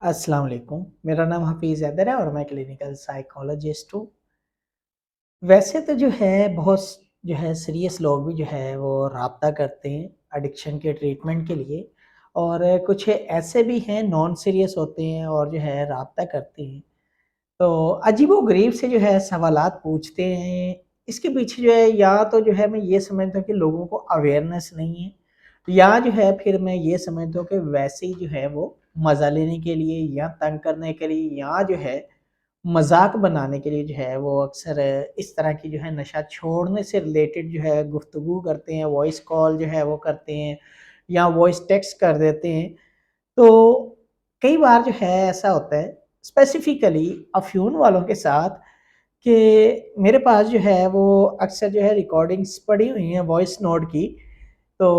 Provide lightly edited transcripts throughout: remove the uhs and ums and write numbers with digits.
अस्सलाम वालेकुम। मेरा नाम हफ़ीज़ हैदर है और मैं क्लिनिकल साइकोलॉजिस्ट हूँ। वैसे तो जो है बहुत जो है सीरियस लोग भी जो है वो राब्ता करते हैं एडिक्शन के ट्रीटमेंट के लिए और कुछ ऐसे भी हैं नॉन सीरियस होते हैं और जो है राब्ता करते हैं। तो अजीबो-गरीब से जो है सवालात पूछते हैं। इसके पीछे जो है या तो जो है मैं ये समझता हूँ कि लोगों को अवेयरनेस नहीं है या जो है फिर मैं ये समझता हूँ कि वैसे ही जो है वो मज़ा लेने के लिए या तंग करने के लिए या जो है मज़ाक बनाने के लिए जो है वो अक्सर इस तरह की जो है नशा छोड़ने से रिलेटेड जो है गुफ्तगू करते हैं, वॉइस कॉल जो है वो करते हैं या वॉइस टेक्स्ट कर देते हैं। तो कई बार जो है ऐसा होता है स्पेसिफ़िकली अफ़्यून वालों के साथ कि मेरे पास जो है वो अक्सर जो है रिकॉर्डिंग्स पड़ी हुई हैं वॉइस नोट की। तो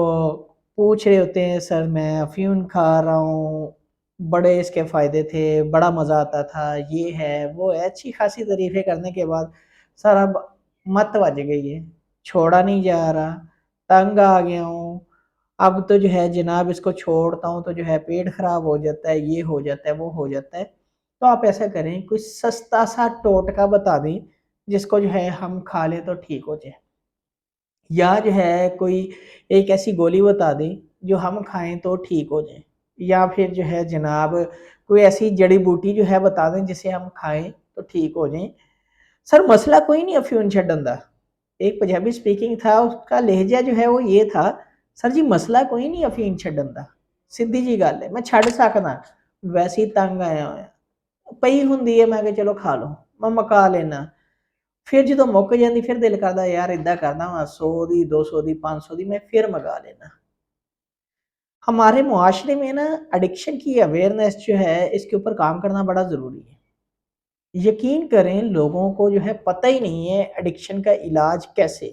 पूछ रहे होते हैं सर मैं अफ़ीम खा रहा हूँ, बड़े इसके फ़ायदे थे, बड़ा मज़ा आता था, ये है, वो है, अच्छी-खासी तारीफ़ें करने के बाद सर अब मत बज गई है, छोड़ा नहीं जा रहा, तंग आ गया हूँ, अब तो जो है जनाब इसको छोड़ता हूँ तो जो है पेट ख़राब हो जाता है, ये हो जाता है, वो हो जाता है। तो आप ऐसा करें कोई सस्ता-सा टोटका बता दें, जिसको जो है हम खा लें तो ठीक हो जाए। या जो है कोई एक ऐसी गोली बता दें जो हम खाएँ तो ठीक हो जाएँ। या फिर जो है जनाब कोई ऐसी जड़ी-बूटी जो है बता दें जिसे हम खाएँ तो ठीक हो जाएँ। सर मसला कोई नहीं अफ़ीम छड्डन दा। एक पंजाबी स्पीकिंग था उसका लहज़ा जो है वो ये था, सर जी मसला कोई नहीं अफ़ीम छड्डन दा। सिद्धी जी गल है, मैं छड्ड सकदा, वैसे ही तंग आया होया। ਪਈ ਹੁੰਦੀ ਹੈ ਮੈਂ ਕਿਹਾ ਚਲੋ ਖਾ ਲਓ, ਮੈਂ ਮੁਕਾ ਲੈਨਾ। फिर ਜਦੋਂ ਮੁੱਕ ਜਾਂਦੀ फिर दिल करदा यार इदा करदा वां 100 दी, 200 दी, 500 दी मैं फिर मँगा लेना। हमारे मुआशरे में ना एडिक्शन की अवेयरनेस जो है इसके ऊपर काम करना बड़ा ज़रूरी है। यकीन करें लोगों को जो है पता ही नहीं है एडिक्शन का इलाज कैसे?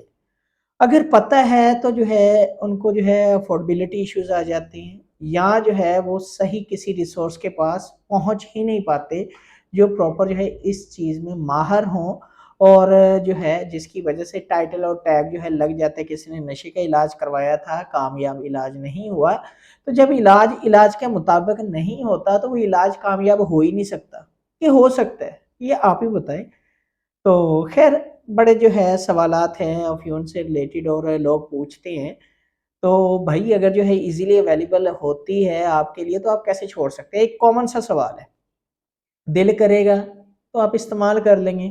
अगर पता है तो जो है उनको जो है अफोर्डेबिलिटी इश्यूज़ आ जाते हैं या जो है वो सही किसी रिसोर्स के पास पहुँच ही नहीं पाते, जो प्रॉपर जो है इस चीज़ में माहिर हों और जो है जिसकी वजह से टाइटल और टैग जो है लग जाता है किसी ने नशे का इलाज करवाया था, कामयाब इलाज नहीं हुआ। तो जब इलाज के मुताबिक नहीं होता तो वो इलाज कामयाब हो ही नहीं सकता। ये हो सकता है, ये आप ही बताएँ? तो ख़ैर बड़े जो है सवालात हैं अफ़ीम से रिलेटेड और लोग पूछते हैं। तो भई अगर जो है ईज़िली अवेलेबल होती है आपके लिए तो आप कैसे छोड़ सकते हैं? एक कॉमन सा सवाल है। दिल करेगा तो आप इस्तेमाल कर लेंगे।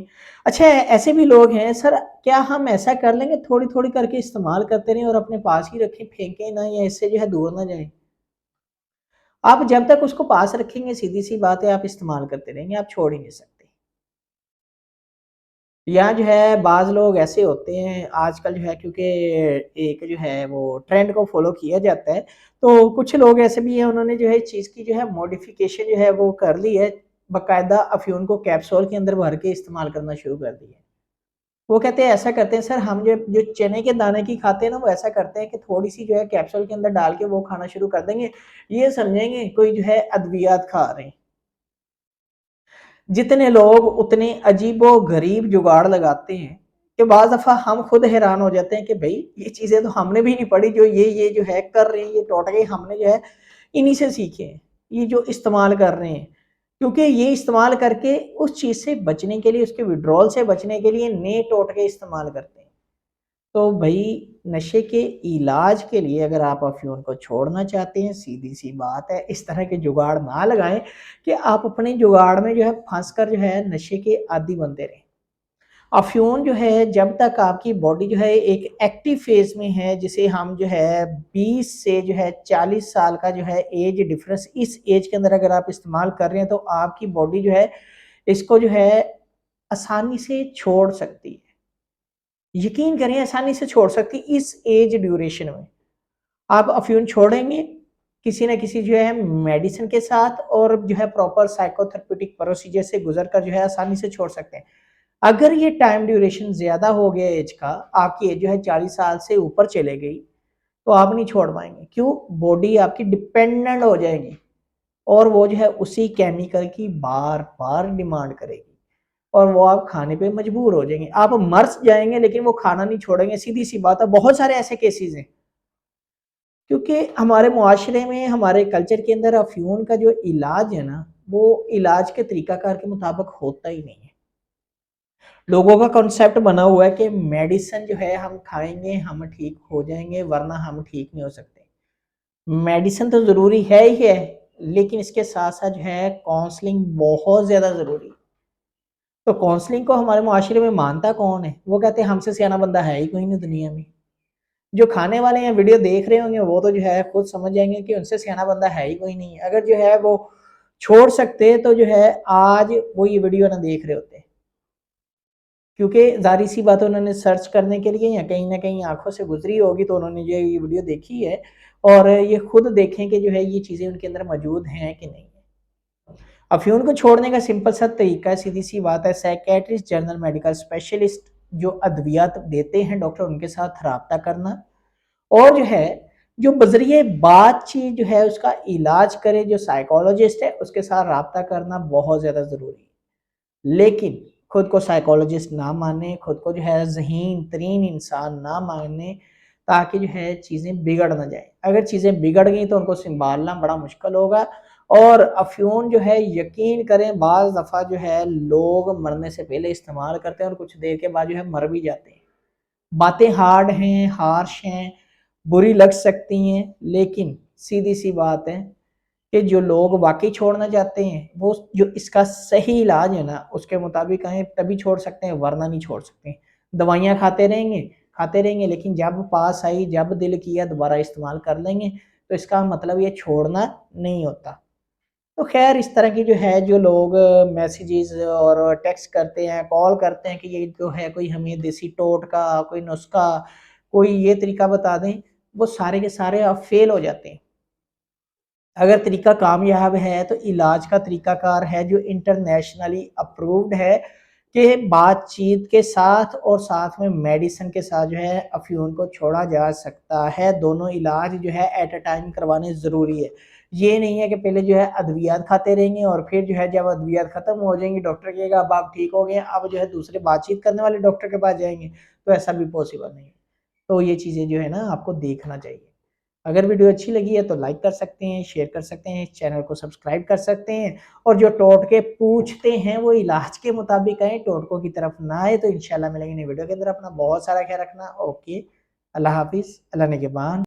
अच्छा ऐसे भी लोग हैं सर क्या हम ऐसा कर लेंगे थोड़ी-थोड़ी करके इस्तेमाल करते रहें और अपने पास ही रखें, फेंकें ना या इससे जो है दूर ना जाएँ? आप जब तक उसको पास रखेंगे सीधी-सी बात है आप इस्तेमाल करते रहेंगे, आप छोड़ ही नहीं सकते। या जो है बाज़ लोग ऐसे होते हैं आजकल जो है क्योंकि एक जो है वो ट्रेंड को फ़ॉलो किया जाता है, तो कुछ लोग ऐसे भी हैं उन्होंने जो है इस चीज़ की जो है मॉडिफ़िकेशन जो है वो कर ली है, बाकायदा अफ़ीम को कैप्सूल के अंदर भर के इस्तेमाल करना शुरू कर दिया है। वो कहते हैं ऐसा करते हैं सर हम जो जो चने के दाने की खाते हैं ना वो ऐसा करते हैं कि थोड़ी-सी जो है कैप्सूल के अंदर डाल के वो खाना शुरू कर देंगे, ये समझेंगे कोई जो है अद्वियात खा रहे हैं। जितने लोग उतने अजीबो-गरीब जुगाड़ लगाते हैं कि बाज़ दफ़ा हम खुद हैरान हो जाते हैं कि भई ये चीज़ें तो हमने भी नहीं पढ़ी जो ये जो है कर रहे हैं, ये टोटके हमने जो है इन्हीं से सीखे हैं। ये जो इस्तेमाल कर रहे हैं, क्योंकि ये इस्तेमाल करके उस चीज़ से बचने के लिए, उसके विथड्रॉल से बचने के लिए नए टोटके इस्तेमाल करते हैं। तो भई नशे के इलाज के लिए अगर आप अफ़ीम को छोड़ना चाहते हैं, सीधी-सी बात है, इस तरह के जुगाड़ ना लगाएँ कि आप अपने जुगाड़ में जो है फँस कर जो है नशे के आदी बनते रहें। अफ़ीम जो है जब तक आपकी बॉडी जो है एक एक्टिव फ़ेज़ में है, जिसे हम जो है 20 से जो है 40 साल का जो है ऐज डिफ़रेंस इस ऐज के अंदर अगर आप इस्तेमाल कर रहे हैं, तो आपकी बॉडी जो है इसको जो है आसानी से छोड़ सकती है। यकीन करें आसानी से छोड़ सकती है इस ऐज ड्यूरेशन में। आप अफ़ीम छोड़ेंगे, किसी न किसी जो है मेडिसिन के साथ और जो है प्रॉपर साइकोथेरेप्यूटिक प्रोसीजर से गुज़र कर जो है आसानी से छोड़ सकते हैं। अगर ये टाइम ड्यूरेशन ज़्यादा हो गया ऐज का, आपकी ऐज जो है 40 साल से ऊपर चले गई, तो आप नहीं छोड़ पाएँगे। क्यों? बॉडी आपकी डिपेंडेंट हो जाएगी और वो जो है उसी केमिकल की बार-बार डिमांड करेगी और वो आप खाने पे मजबूर हो जाएँगे। आप मर जाएँगे लेकिन वो खाना नहीं छोड़ेंगे, सीधी-सी बात है। बहुत सारे ऐसे केसेज़ हैं। क्योंकि हमारे मुआशरे में, हमारे कल्चर के अंदर अफ़्यून का जो इलाज है ना, वो इलाज के तरीक़ाकार के मुताबिक होता ही नहीं है। लोगों का कॉन्सेप्ट बना हुआ है कि मेडिसिन जो है हम खाएँगे, हम ठीक हो जाएँगे, वरना हम ठीक नहीं हो सकते। मेडिसिन तो ज़रूरी है ही है, लेकिन इसके साथ-साथ जो है काउंसलिंग बहुत ज़्यादा ज़रूरी है। तो काउंसलिंग को हमारे मुआशरे में मानता कौन है? वो कहते हैं हमसे सियाना बंदा है ही कोई नहीं दुनिया में। जो खाने वाले हैं वीडियो देख रहे होंगे वो तो जो है खुद समझ जाएँगे कि उनसे सियाना बंदा है ही कोई नहीं। अगर जो है वो छोड़ सकते तो जो है आज वो ये वीडियो ना देख रहे होते। क्योंकि ज़ाहिर-सी बात है उन्होंने सर्च करने के लिए या कहीं न कहीं आँखों से गुज़री होगी तो उन्होंने जो है ये वीडियो देखी है और ये खुद देखें कि जो है ये चीज़ें उनके अंदर मौजूद हैं कि नहीं। अफ़्यून को छोड़ने का सिंपल सा तरीका है, सीधी-सी बात है, साइकियाट्रिस्ट, जनरल मेडिकल स्पेशलिस्ट जो अद्वियात देते हैं डॉक्टर उनके साथ राब्ता करना और जो है जो बज़रिए बातचीत जो है उसका इलाज करे जो साइकोलॉजिस्ट है उसके साथ राब्ता करना बहुत ज़्यादा ज़रूरी है। लेकिन खुद को साइकोलॉजिस्ट ना माने, खुद को जो है ज़हीन तरीन इंसान ना माने ताकि जो है चीज़ें बिगड़ ना जाएँ। अगर चीज़ें बिगड़ गई तो उनको सँभालना बड़ा मुश्किल होगा और अफ़्यून जो है यकीन करें बाज़ दफ़ा जो है लोग मरने से पहले इस्तेमाल करते हैं और कुछ देर के बाद जो है मर भी जाते हैं। बातें हार्ड हैं, हार्श हैं, बुरी लग सकती हैं, लेकिन सीधी-सी बात है कि जो लोग वाक़ई छोड़ना चाहते हैं, वो जो इसका सही इलाज है ना, उसके मुताबिक आएँ तभी छोड़ सकते हैं, वरना नहीं छोड़ सकते। दवाइयाँ खाते रहेंगे लेकिन जब पास आई, जब दिल किया दोबारा इस्तेमाल कर लेंगे, तो इसका मतलब ये छोड़ना नहीं होता। तो ख़ैर इस तरह की जो है जो लोग मैसेजेस और टेक्स्ट करते हैं, कॉल करते हैं कि ये जो है कोई हमें देसी टोटका, कोई नुस्ख़ा, कोई ये तरीका बता दें, वो सारे के सारे अब फ़ेल हो जाते हैं। अगर तरीका कामयाब है तो इलाज का तरीकाकार है जो इंटरनेशनली अप्रूव्ड है कि बातचीत के साथ और साथ में मेडिसिन के साथ जो है अफ़्यून को छोड़ा जा सकता है। दोनों इलाज जो है एट अ टाइम करवाने ज़रूरी है। ये नहीं है कि पहले जो है अद्वियात खाते रहेंगे और फिर जो है जब अद्वियात ख़त्म हो जाएँगी डॉक्टर कहेगा अब आप ठीक हो गए हैं, अब जो है दूसरे बातचीत करने वाले डॉक्टर के पास जाएँगे, तो ऐसा भी पॉसिबल नहीं है। तो ये चीज़ें जो है ना आपको देखना चाहिए। अगर वीडियो अच्छी लगी है तो लाइक कर सकते हैं, शेयर कर सकते हैं, चैनल को सब्सक्राइब कर सकते हैं और जो टोटके पूछते हैं वो इलाज के मुताबिक आएँ, टोटकों की तरफ ना आए। तो इंशाल्लाह मिलेंगे नई वीडियो के अंदर। अपना बहुत सारा ख्याल रखना। ओके, अल्लाह हाफ़िज़, अल्लाह निगहबान।